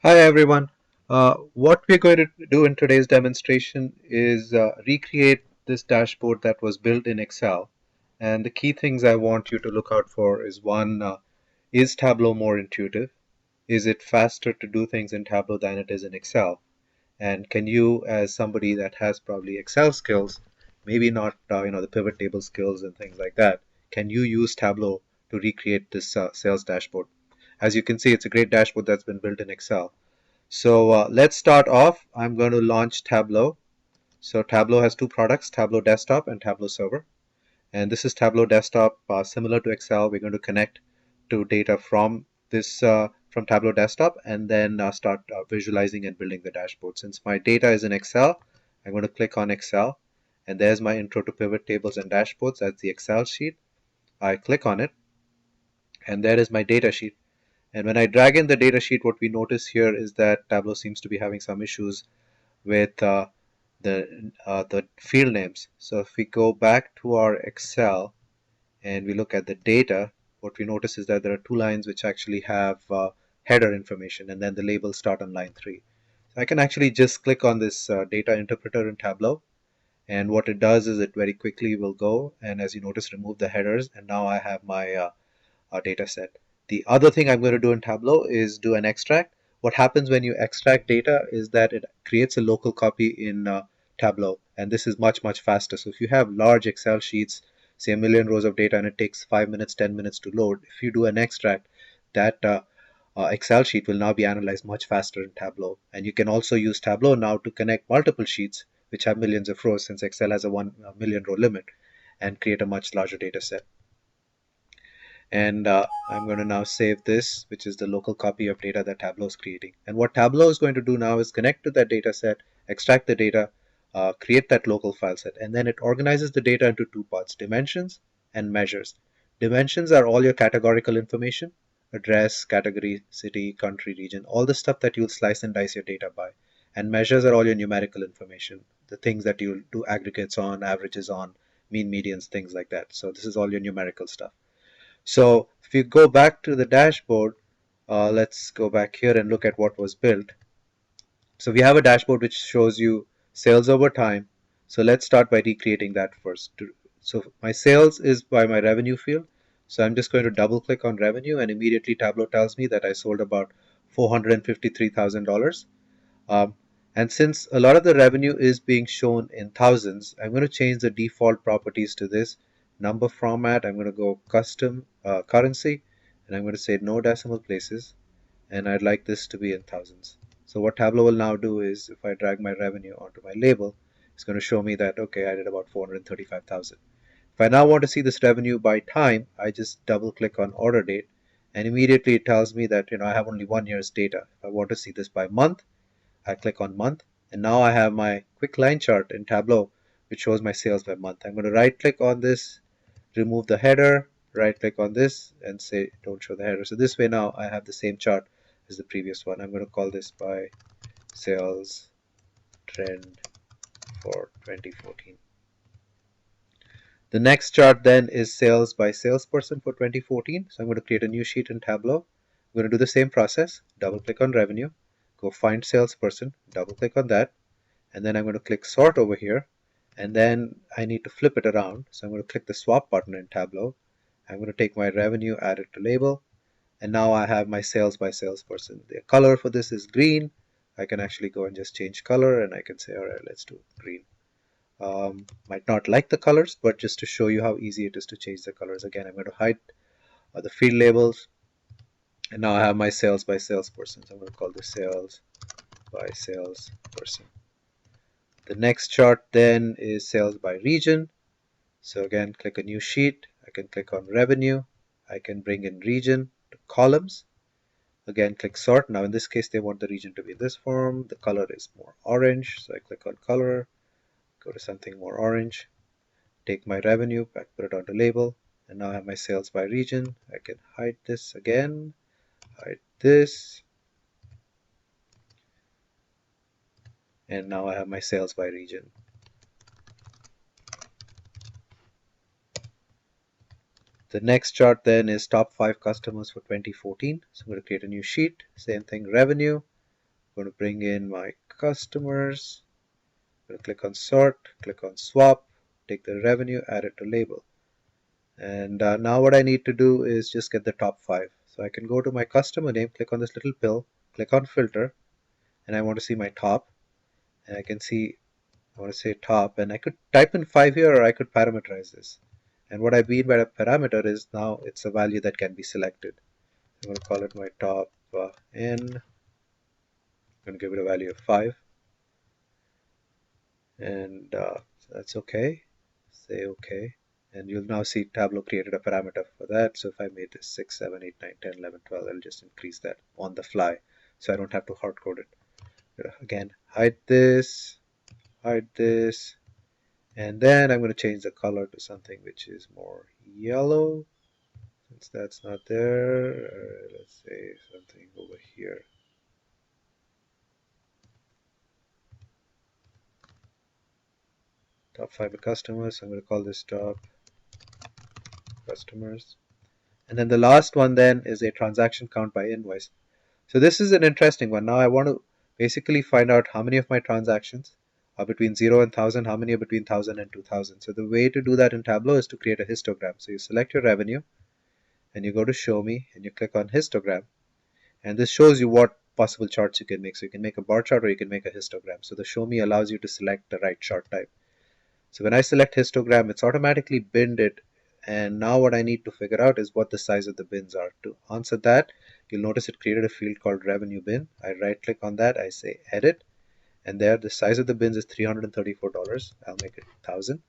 Hi everyone. What we're going to do in today's demonstration is recreate this dashboard that was built in Excel. And the key things I want you to look out for is one, is Tableau more intuitive? Is it faster to do things in Tableau than it is in Excel? And can you, as somebody that has probably Excel skills, maybe not the pivot table skills and things like that, can you use Tableau to recreate this sales dashboard? As you can see, it's a great dashboard that's been built in Excel. So let's start off. I'm going to launch Tableau. So Tableau has two products, Tableau Desktop and Tableau Server. And this is Tableau Desktop, similar to Excel. We're going to connect to data from from Tableau Desktop and then start visualizing and building the dashboard. Since my data is in Excel, I'm going to click on Excel. And there's my intro to pivot tables and dashboards. That's the Excel sheet. I click on it, and there is my data sheet. And when I drag in the data sheet, what we notice here is that Tableau seems to be having some issues with the field names. So if we go back to our Excel and we look at the data, what we notice is that there are two lines which actually have header information, and then the labels start on line 3. So I can actually just click on this data interpreter in Tableau, and what it does is it very quickly will go and, as you notice, remove the headers, and now I have my data set. The other thing I'm going to do in Tableau is do an extract. What happens when you extract data is that it creates a local copy in Tableau, and this is much faster. So if you have large Excel sheets, say a million rows of data, and it takes 5 minutes, 10 minutes to load, if you do an extract, that Excel sheet will now be analyzed much faster in Tableau. And you can also use Tableau now to connect multiple sheets which have millions of rows, since Excel has a 1 million row limit, and create a much larger data set. And I'm going to now save this, which is the local copy of data that Tableau is creating. And what Tableau is going to do now is connect to that data set, extract the data, create that local file set, and then it organizes the data into two parts: dimensions and measures. Dimensions are all your categorical information: address, category, city, country, region, all the stuff that you'll slice and dice your data by. And measures are all your numerical information, the things that you'll do aggregates on, averages on, mean, medians, things like that. So this is all your numerical stuff. So if you go back to the dashboard, let's go back here and look at what was built. So we have a dashboard which shows you sales over time. So let's start by recreating that first. So my sales is by my revenue field. So I'm just going to double click on revenue, and immediately Tableau tells me that I sold about $453,000. Um, and since a lot of the revenue is being shown in thousands, I'm going to change the default properties to this number format. I'm going to go custom currency, and I'm going to say no decimal places, and I'd like this to be in thousands. So what Tableau will now do is, if I drag my revenue onto my label, it's going to show me that, okay, I did about 435,000. If I now want to see this revenue by time, I just double click on order date, and immediately it tells me that I have only 1 year's data. If I want to see this by month, I click on month, and now I have my quick line chart in Tableau which shows my sales by month. I'm going to right click on this, remove the header, right click on this, and say don't show the header. So this way now I have the same chart as the previous one. I'm going to call this by sales trend for 2014. The next chart then is sales by salesperson for 2014. So I'm going to create a new sheet in Tableau. I'm going to do the same process, double click on revenue, go find salesperson, double click on that, and then I'm going to click sort over here, and then I need to flip it around. So I'm going to click the swap button in Tableau. I'm going to take my revenue, add it to label, and now I have my sales by salesperson. The color for this is green. I can actually go and just change color, and I can say, all right, let's do green. Might not like the colors, but just to show you how easy it is to change the colors. Again, I'm going to hide the field labels, and now I have my sales by salesperson. So I'm going to call this sales by salesperson. The next chart then is sales by region. So again, click a new sheet. I can click on revenue. I can bring in region to columns. Again, click sort. Now in this case, they want the region to be in this form. The color is more orange. So I click on color, go to something more orange, take my revenue, back put it onto label, and now I have my sales by region. I can hide this again, hide this, and now I have my sales by region. The next chart then is top 5 customers for 2014. So I'm going to create a new sheet, same thing, revenue. I'm going to bring in my customers. I'm going to click on sort, click on swap, take the revenue, add it to label. And now what I need to do is just get the top 5. So I can go to my customer name, click on this little pill, click on filter, and I want to see my top. And I can see, I want to say top, and I could type in 5 here, or I could parameterize this. And what I mean by a parameter is now it's a value that can be selected. I'm going to call it my top n. I'm going to give it a value of 5. And so that's okay. Say okay. And you'll now see Tableau created a parameter for that. So if I made this 6, 7, 8, 9, 10, 11, 12, I'll just increase that on the fly. So I don't have to hard code it. Again, hide this, and then I'm going to change the color to something which is more yellow. Since that's not there, let's say something over here. Top 5 customers. I'm going to call this top customers. And then the last one then is a transaction count by invoice. So this is an interesting one. Now I want to basically find out how many of my transactions are between 0 and 1000, how many are between 1000 and 2000. So the way to do that in Tableau is to create a histogram. So you select your revenue and you go to show me and you click on histogram. And this shows you what possible charts you can make. So you can make a bar chart or you can make a histogram. So the show me allows you to select the right chart type. So when I select histogram, it's automatically binned it. And now what I need to figure out is what the size of the bins are. To answer that, you'll notice it created a field called revenue bin. I right click on that, I say edit, and there the size of the bins is $334. I'll make it 1000.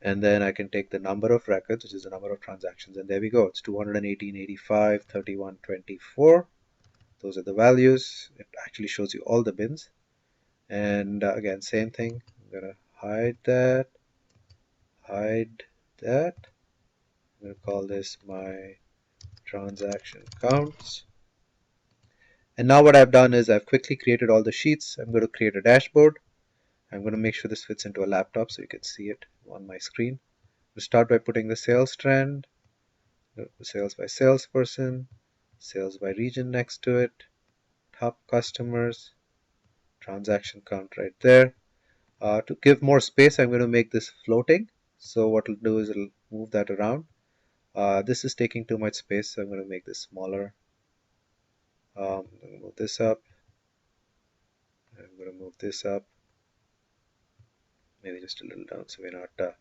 And then I can take the number of records, which is the number of transactions, and there we go. It's 218.85, 31.24. Those are the values. It actually shows you all the bins. And again, same thing. I'm gonna hide that. I'm going to call this my transaction counts. And now what I've done is I've quickly created all the sheets. I'm going to create a dashboard. I'm going to make sure this fits into a laptop so you can see it on my screen. We'll start by putting the sales trend, sales by salesperson, sales by region next to it, top customers, transaction count right there. To give more space, I'm going to make this floating. So what it'll do is it'll move that around. This is taking too much space, so I'm going to make this smaller. I'm going to move this up. I'm going to move this up. Maybe just a little down so we're not.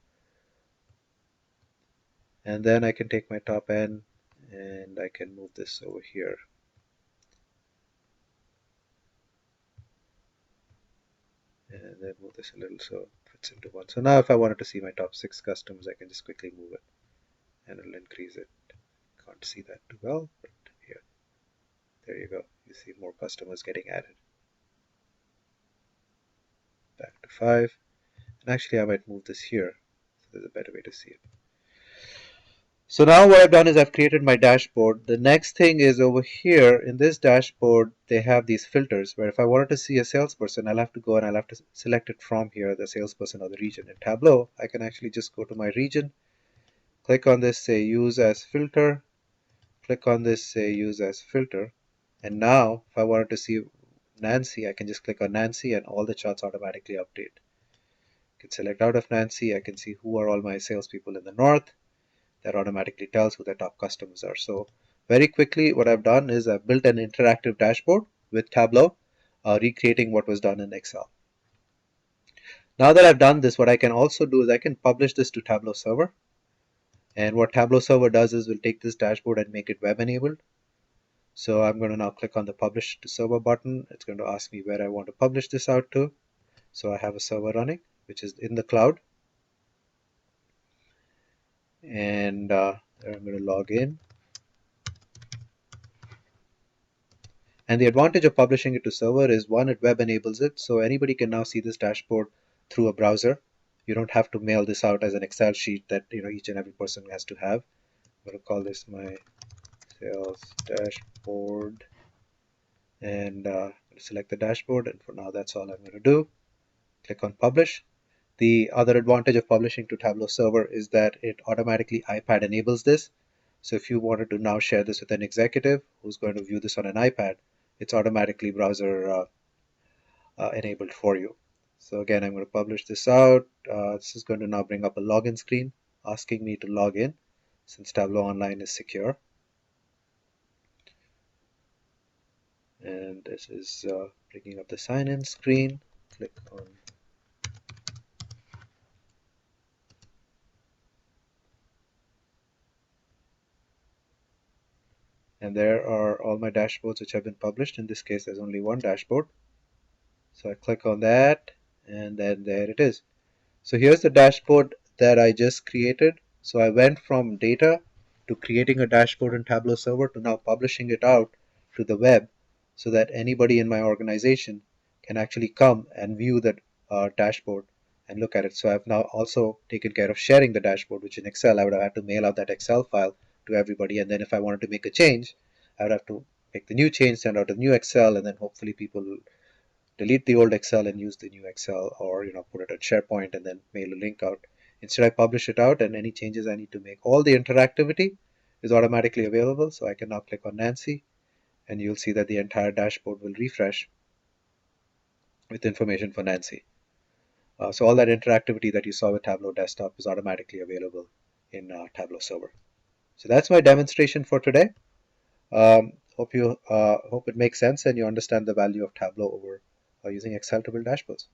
And then I can take my top end and I can move this over here. And then move this a little so it fits into one. So now if I wanted to see my top 6 customers, I can just quickly move it and it'll increase it. Can't see that too well, but here. There you go. You see more customers getting added. Back to 5. And actually I might move this here. So there's a better way to see it. So now what I've done is I've created my dashboard. The next thing is over here in this dashboard, they have these filters where if I wanted to see a salesperson, I'll have to go and I'll have to select it from here, the salesperson or the region. In Tableau, I can actually just go to my region, click on this, say use as filter, click on this, say use as filter. And now if I wanted to see Nancy, I can just click on Nancy and all the charts automatically update. I can select out of Nancy, I can see who are all my salespeople in the north. That automatically tells who the top customers are. So very quickly what I've done is I've built an interactive dashboard with Tableau, recreating what was done in Excel. Now that I've done this, what I can also do is I can publish this to Tableau server. And what Tableau server does is we'll take this dashboard and make it web enabled. So I'm going to now click on the publish to server button. It's going to ask me where I want to publish this out to. So I have a server running, which is in the cloud. And I'm going to log in. And the advantage of publishing it to server is one, it web enables it. So anybody can now see this dashboard through a browser. You don't have to mail this out as an Excel sheet that each and every person has to have. I'm going to call this my sales dashboard and select the dashboard. And for now, that's all I'm going to do. Click on publish. The other advantage of publishing to Tableau server is that it automatically iPad enables this. So if you wanted to now share this with an executive who's going to view this on an iPad, it's automatically browser enabled for you. So again, I'm going to publish this out. This is going to now bring up a login screen asking me to log in since Tableau Online is secure. And this is bringing up the sign-in screen. Click on, and there are all my dashboards which have been published. In this case, there's only one dashboard. So I click on that, and then there it is. So here's the dashboard that I just created. So I went from data to creating a dashboard in Tableau Server to now publishing it out to the web so that anybody in my organization can actually come and view that dashboard and look at it. So I've now also taken care of sharing the dashboard, which in Excel I would have had to mail out that Excel file to everybody. And then if I wanted to make a change, I would have to make the new change, send out a new Excel, and then hopefully people will delete the old Excel and use the new Excel, or put it at SharePoint and then mail a link out. Instead, I publish it out, and any changes I need to make, all the interactivity is automatically available. So I can now click on Nancy, and you'll see that the entire dashboard will refresh with information for Nancy. So all that interactivity that you saw with Tableau Desktop is automatically available in Tableau Server. So that's my demonstration for today. Hope it makes sense and you understand the value of Tableau over using Excel to build dashboards.